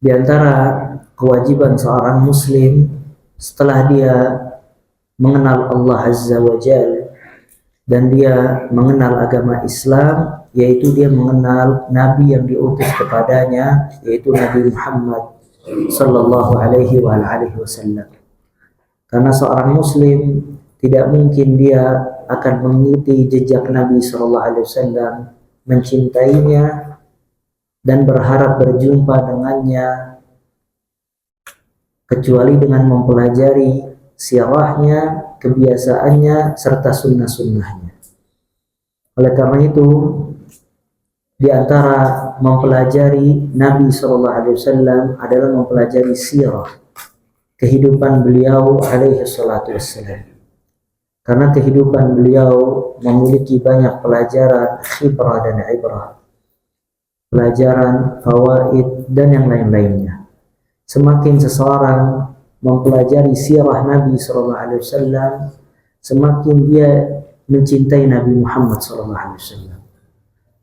Di antara kewajiban seorang muslim setelah dia mengenal Allah Azza wa Jalla dan dia mengenal agama Islam, yaitu dia mengenal Nabi yang diutus kepadanya, yaitu Nabi Muhammad sallallahu alaihi wasallam. Karena seorang muslim tidak mungkin dia akan mengikuti jejak Nabi sallallahu alaihi wasallam, mencintainya dan berharap berjumpa dengannya kecuali dengan mempelajari sirahnya, kebiasaannya, serta sunnah-sunnahnya. Oleh karena itu, di antara mempelajari Nabi SAW adalah mempelajari sirah, kehidupan beliau alaihi salatu wassalam. Karena kehidupan beliau memiliki banyak pelajaran, khibrah dan ibrah, pelajaran, fawaid, dan yang lain-lainnya. Semakin seseorang mempelajari sirah Nabi SAW, semakin dia mencintai Nabi Muhammad SAW.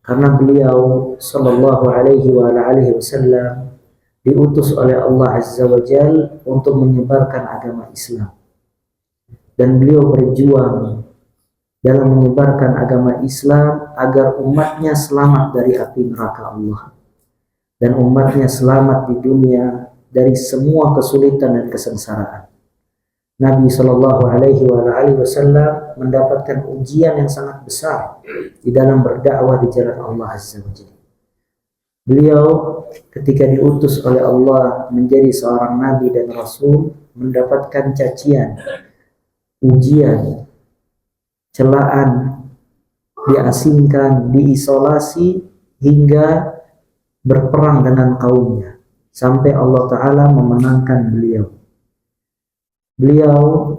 Karena beliau sallallahu alaihi wasallam diutus oleh Allah Azza wa Jalla untuk menyebarkan agama Islam. Dan beliau berjuang dalam menyebarkan agama Islam agar umatnya selamat dari api neraka Allah. Dan umatnya selamat di dunia dari semua kesulitan dan kesengsaraan. Nabi Shallallahu Alaihi Wasallam mendapatkan ujian yang sangat besar di dalam berdakwah di jalan Allah Azza wa Jalla. Beliau ketika diutus oleh Allah menjadi seorang nabi dan rasul mendapatkan cacian, ujian, celaan, diasingkan, diisolasi hingga berperang dengan kaumnya sampai Allah Ta'ala memenangkan beliau. Beliau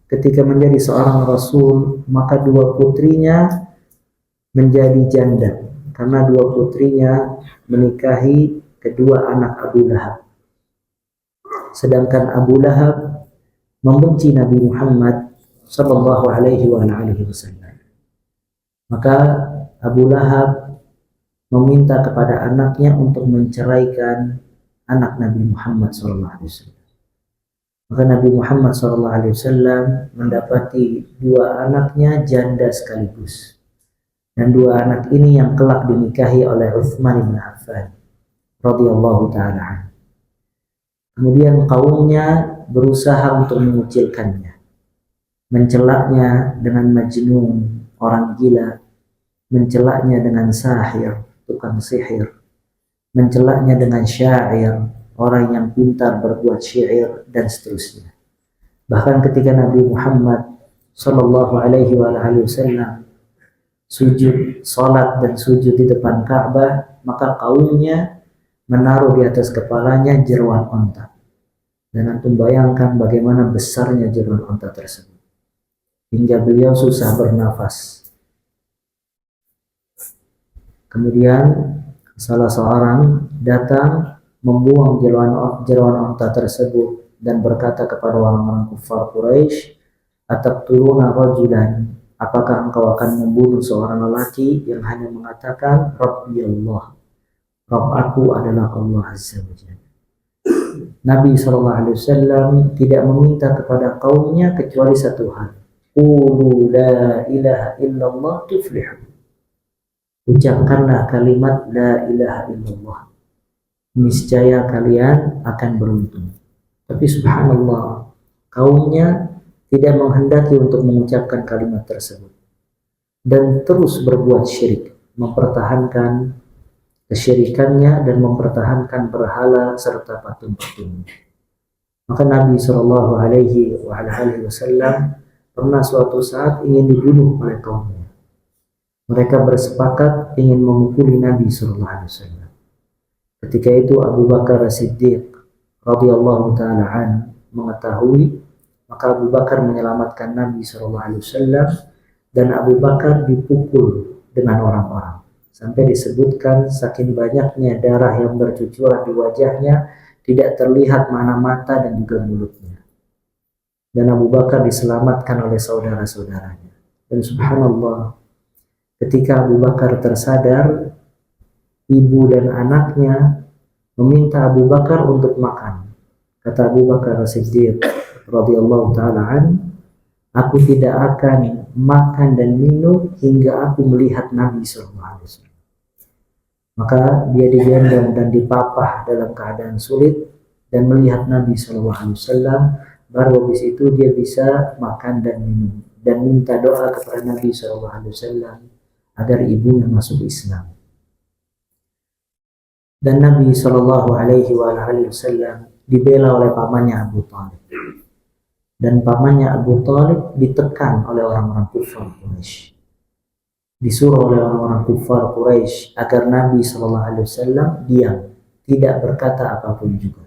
ketika menjadi seorang rasul, maka dua putrinya menjadi janda karena dua putrinya menikahi kedua anak Abu Lahab. Sedangkan Abu Lahab membenci Nabi Muhammad sallallahu alaihi wasallam. Maka Abu Lahab meminta kepada anaknya untuk menceraikan anak Nabi Muhammad sallallahu alaihi wasallam. Maka Nabi Muhammad SAW mendapati dua anaknya janda sekaligus. Dan dua anak ini yang kelak dinikahi oleh Utsman bin Affan radhiyallahu ta'ala. Kemudian kaumnya berusaha untuk mengucilkannya, mencelaknya dengan majnun, orang gila, mencelaknya dengan sahir, tukang sihir, mencelaknya dengan syair, orang yang pintar berbuat syair, dan seterusnya. Bahkan ketika Nabi Muhammad sallallahu alaihi wasallam sujud, salat dan sujud di depan Ka'bah, maka kaumnya menaruh di atas kepalanya jeruan onta. Dan antum bayangkan bagaimana besarnya jeruan onta tersebut, hingga beliau susah bernafas. Kemudian salah seorang datang membuang jeruan onta tersebut dan berkata kepada orang-orang kufar Quraisy, "Ataqtuluna rajulan, apakah engkau akan membunuh seorang lelaki yang hanya mengatakan Rabbi Allah, Rabb aku adalah Allah Azza wa Jalla." Nabi SAW tidak meminta kepada kaumnya kecuali satu hal, qulu la ilaha illallah tuflihu, ucapkanlah kalimat la ilaha illallah, niscaya kalian akan beruntung. Tapi subhanallah, kaumnya tidak menghendaki untuk mengucapkan kalimat tersebut dan terus berbuat syirik, mempertahankan kesyirikannya dan mempertahankan berhala serta patung-patung. Maka Nabi Shallallahu Alaihi Wasallam pernah suatu saat ingin dibunuh oleh kaumnya. Mereka bersepakat ingin memukuli Nabi Shallallahu Alaihi Wasallam. Ketika itu Abu Bakar As-Siddiq radhiyallahu ta'ala an mengetahui, maka Abu Bakar menyelamatkan Nabi SAW dan Abu Bakar dipukul dengan orang-orang sampai disebutkan saking banyaknya darah yang bercucuran di wajahnya tidak terlihat mana mata dan juga mulutnya. Dan Abu Bakar diselamatkan oleh saudara-saudaranya. Dan subhanallah, ketika Abu Bakar tersadar, ibu dan anaknya meminta Abu Bakar untuk makan. Kata Abu Bakar As-Siddiq radhiyallahu taala an, aku tidak akan makan dan minum hingga aku melihat Nabi sallallahu alaihi wasallam. Maka dia digendong dan dipapah dalam keadaan sulit dan melihat Nabi sallallahu alaihi wasallam, baru habis itu dia bisa makan dan minum dan minta doa kepada Nabi sallallahu alaihi wasallam agar ibunya masuk Islam. Dan Nabi sallallahu alaihi wasallam dibela oleh pamannya Abu Thalib. Dan pamannya Abu Thalib ditekan oleh orang-orang kufar Quraisy. Disuruh oleh orang-orang kufar Quraisy agar Nabi sallallahu alaihi wasallam diam, tidak berkata apapun juga.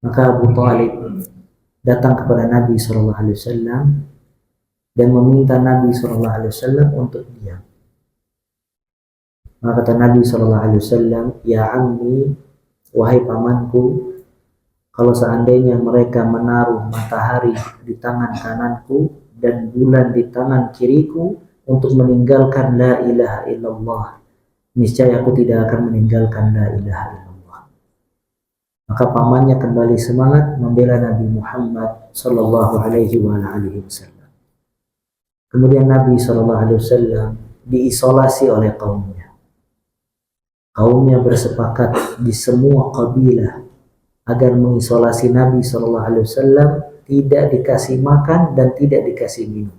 Maka Abu Thalib datang kepada Nabi sallallahu alaihi wasallam dan meminta Nabi sallallahu alaihi wasallam untuk diam. Maka kata Nabi sallallahu alaihi wasallam, "Ya ammi, wahai pamanku, kalau seandainya mereka menaruh matahari di tangan kananku dan bulan di tangan kiriku untuk meninggalkan la ilaha illallah, niscaya aku tidak akan meninggalkan la ilaha illallah." Maka pamannya kembali semangat membela Nabi Muhammad sallallahu alaihi wasallam. Kemudian Nabi sallallahu alaihi wasallam diisolasi oleh kaumnya. Kaumnya bersepakat di semua kabilah agar mengisolasi Nabi sallallahu alaihi wasallam, tidak dikasih makan dan tidak dikasih minum,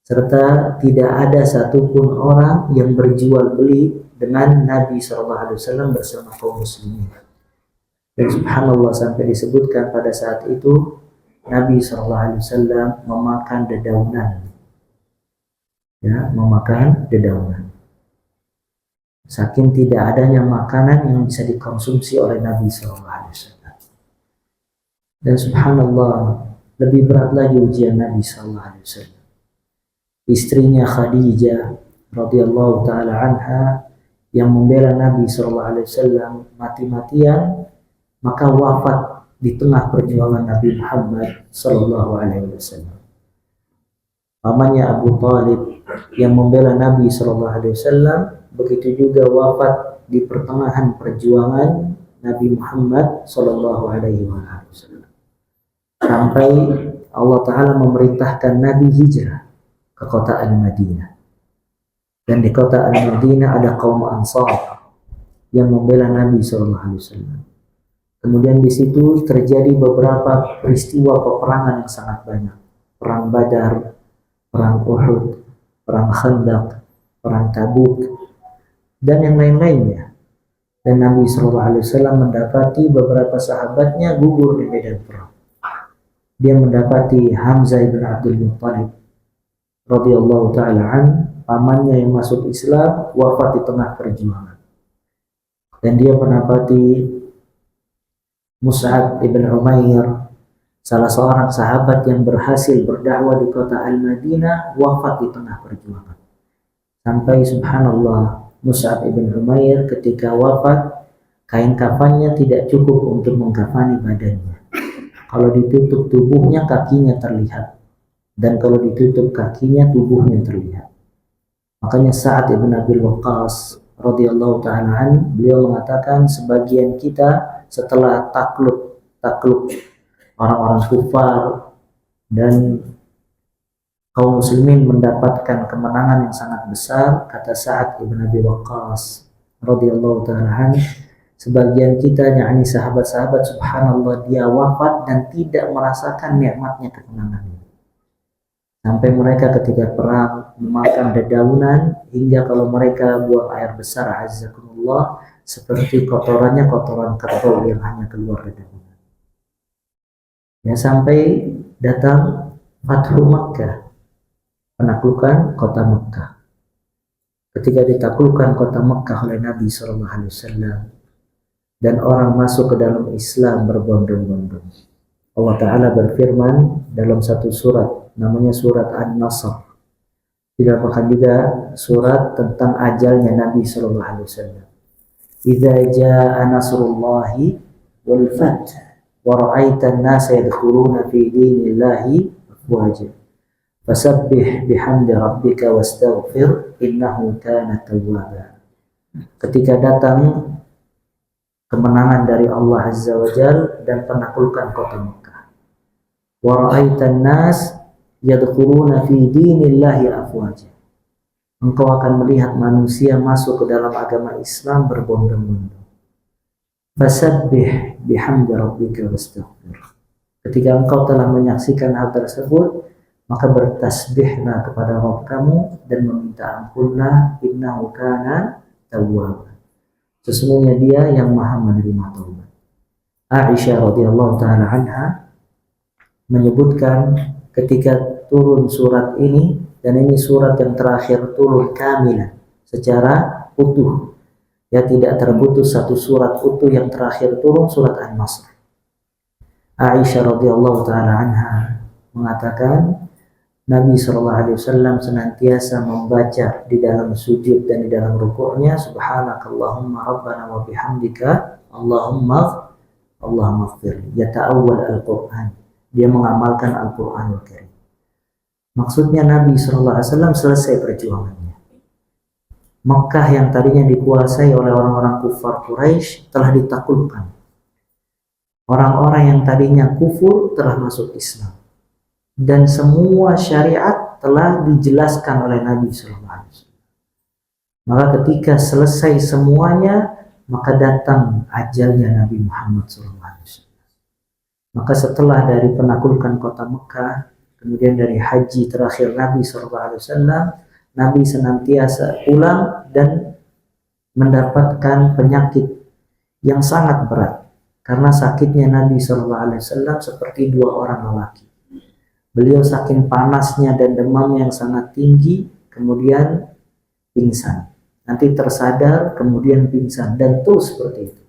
serta tidak ada satupun orang yang berjual beli dengan Nabi sallallahu alaihi wasallam bersama kaum muslimin. Dan subhanallah, sampai disebutkan pada saat itu Nabi sallallahu alaihi wasallam memakan dedaunan, memakan dedaunan. Saking tidak adanya makanan yang bisa dikonsumsi oleh Nabi SAW. Dan subhanallah, lebih berat lagi ujian Nabi SAW. Istrinya Khadijah radhiyallahu taala anha yang membela Nabi SAW mati-matian, maka wafat di tengah perjuangan Nabi Muhammad SAW. Pamannya Abu Thalib yang membela Nabi SAW begitu juga wafat di pertengahan perjuangan Nabi Muhammad sallallahu alaihi wasallam. Sampai Allah Ta'ala memerintahkan Nabi hijrah ke kota Al-Madinah. Dan di kota Al-Madinah ada kaum Ansar yang membela Nabi sallallahu alaihi wasallam. Kemudian di situ terjadi beberapa peristiwa peperangan yang sangat banyak. Perang Badar, perang Uhud, perang Khandaq, perang Tabuk, dan yang lain-lainnya. Dan Nabi SAW mendapati beberapa sahabatnya gugur di medan perang. Dia mendapati Hamzah ibn Abdul Muttalib radhiyallahu taala an, pamannya yang masuk Islam, wafat di tengah perjuangan. Dan dia mendapati Mus'ab ibn Umair, salah seorang sahabat yang berhasil berdakwah di kota Al-Madinah, wafat di tengah perjuangan. Sampai subhanallah, Mus'ab ibn Umair ketika wafat, kain kafannya tidak cukup untuk mengkafani badannya. Kalau ditutup tubuhnya, kakinya terlihat. Dan kalau ditutup kakinya, tubuhnya terlihat. Makanya Sa'ad ibn Abi Waqqas radhiyallahu ta'ala an, beliau mengatakan, sebagian kita setelah takluk orang-orang kufar dan kaum muslimin mendapatkan kemenangan yang sangat besar, kata Sa'ad ibn Abi Waqqas radhiyallahu ta'ala, sebagian kita, yakni sahabat-sahabat, subhanallah, dia wafat dan tidak merasakan nikmatnya kemenangan. Sampai mereka ketika perang memakan dedaunan, hingga kalau mereka buang air besar, azzakumullah, seperti kotorannya kotoran kerbau yang hanya keluar dedaunan. Ya, sampai datang Fathu Makkah, penaklukan kota Mekah. Ketika ditaklukkan kota Mekah oleh Nabi SAW dan orang masuk ke dalam Islam berbondong-bondong, Allah Ta'ala berfirman dalam satu surat, namanya surat An-Nasr. Dinamakan juga surat tentang ajalnya Nabi SAW. Idza jaa nasrullahi wal fath wa ra'aitan nasa yadkhuluna fi dinillahi afwaja fasabbih bihamdi rabbika wastaghfir innahu kana tawwaba. Ketika datang kemenangan dari Allah Azza wa Jal dan penaklukan kota Mekah. Wa ra'aitan nas yadkhuluna fi dinillahi afwaja. Engkau akan melihat manusia masuk ke dalam agama Islam berbondong-bondong. Fasabbih bihamdi rabbika wastaghfir. Ketika engkau telah menyaksikan hal tersebut, maka bertasbihlah kepada Rabb kamu dan meminta ampunlah, innahu kana tawwab. Sesungguhnya dia yang maha menerima taubat. Aisyah radhiyallahu taala anha menyebutkan ketika turun surat ini, dan ini surat yang terakhir turun kamilan secara utuh, ya tidak terputus satu surat utuh yang terakhir turun, surat An-Nasr. Aisyah radhiyallahu taala anha mengatakan Nabi SAW senantiasa membaca di dalam sujud dan di dalam rukuknya, subhanakallahumma rabbana wa bihamdika Allahumma ighfirli. Yata'awwal al-Qur'an. Dia mengamalkan Al-Qur'anul Karim. Maksudnya Nabi SAW selesai perjuangannya. Mekah yang tadinya dikuasai oleh orang-orang kufar Quraisy telah ditaklukkan. Orang-orang yang tadinya kufur telah masuk Islam. Dan semua syariat telah dijelaskan oleh Nabi SAW. Maka ketika selesai semuanya, maka datang ajalnya Nabi Muhammad SAW. Maka setelah dari penaklukan kota Mekah, kemudian dari haji terakhir Nabi SAW, Nabi senantiasa pulang dan mendapatkan penyakit yang sangat berat. Karena sakitnya Nabi SAW seperti dua orang lelaki. Beliau saking panasnya dan demam yang sangat tinggi, kemudian pingsan. Nanti tersadar, kemudian pingsan, dan terus seperti itu.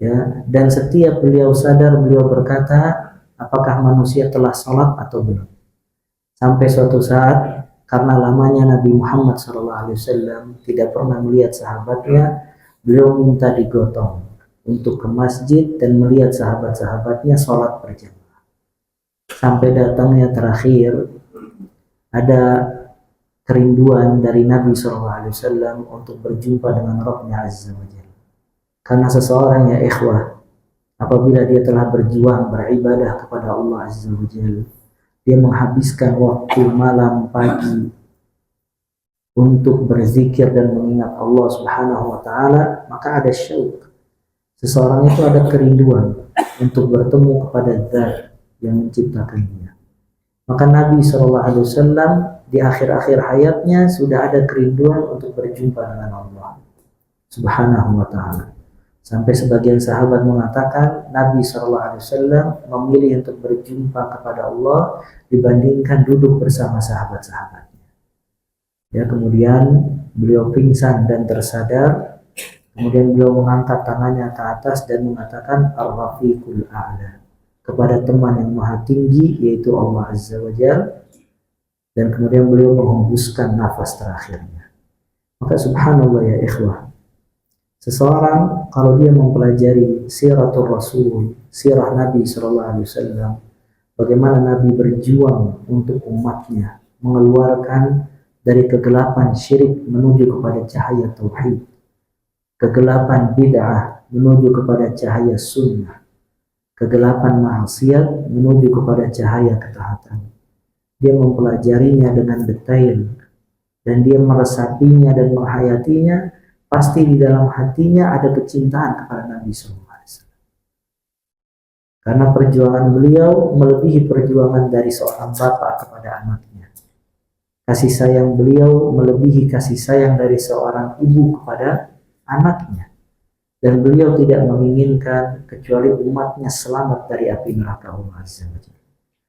Ya, dan setiap beliau sadar, beliau berkata, apakah manusia telah sholat atau belum? Sampai suatu saat, karena lamanya Nabi Muhammad SAW tidak pernah melihat sahabatnya, beliau minta digotong untuk ke masjid dan melihat sahabat-sahabatnya sholat berjamaah. Sampai datangnya terakhir ada kerinduan dari Nabi SAW untuk berjumpa dengan Rabbnya Azza wa Jalla. Karena seseorang, ya ikhwah, apabila dia telah berjuang beribadah kepada Allah Azza wa Jalla, dia menghabiskan waktu malam pagi untuk berzikir dan mengingat Allah Subhanahu wa taala, maka ada syauq. Seseorang itu ada kerinduan untuk bertemu kepada Zat yang menciptakan dia. Maka Nabi SAW di akhir-akhir hayatnya sudah ada kerinduan untuk berjumpa dengan Allah Subhanahu wa ta'ala. Sampai sebagian sahabat mengatakan Nabi SAW memilih untuk berjumpa kepada Allah dibandingkan duduk bersama sahabat-sahabatnya. Ya, kemudian beliau pingsan dan tersadar. Kemudian beliau mengangkat tangannya ke atas dan mengatakan Ar-Rafiqul A'la, kepada teman yang maha tinggi, yaitu Allah Azza wa Jalla. Dan kemudian beliau menghembuskan nafas terakhirnya. Maka subhanallah ya ikhwah, seseorang kalau dia mempelajari siratul Rasul, sirah Nabi SAW, bagaimana Nabi berjuang untuk umatnya, mengeluarkan dari kegelapan syirik menuju kepada cahaya tauhid, kegelapan bid'ah menuju kepada cahaya sunnah, kegelapan maksiat menuju kepada cahaya ketaatan. Dia mempelajarinya dengan detail dan dia meresapinya dan menghayatinya. Pasti di dalam hatinya ada kecintaan kepada Nabi SAW. Karena perjuangan beliau melebihi perjuangan dari seorang bapak kepada anaknya. Kasih sayang beliau melebihi kasih sayang dari seorang ibu kepada anaknya. Dan beliau tidak menginginkan kecuali umatnya selamat dari api neraka Allah Azza wa Jalla.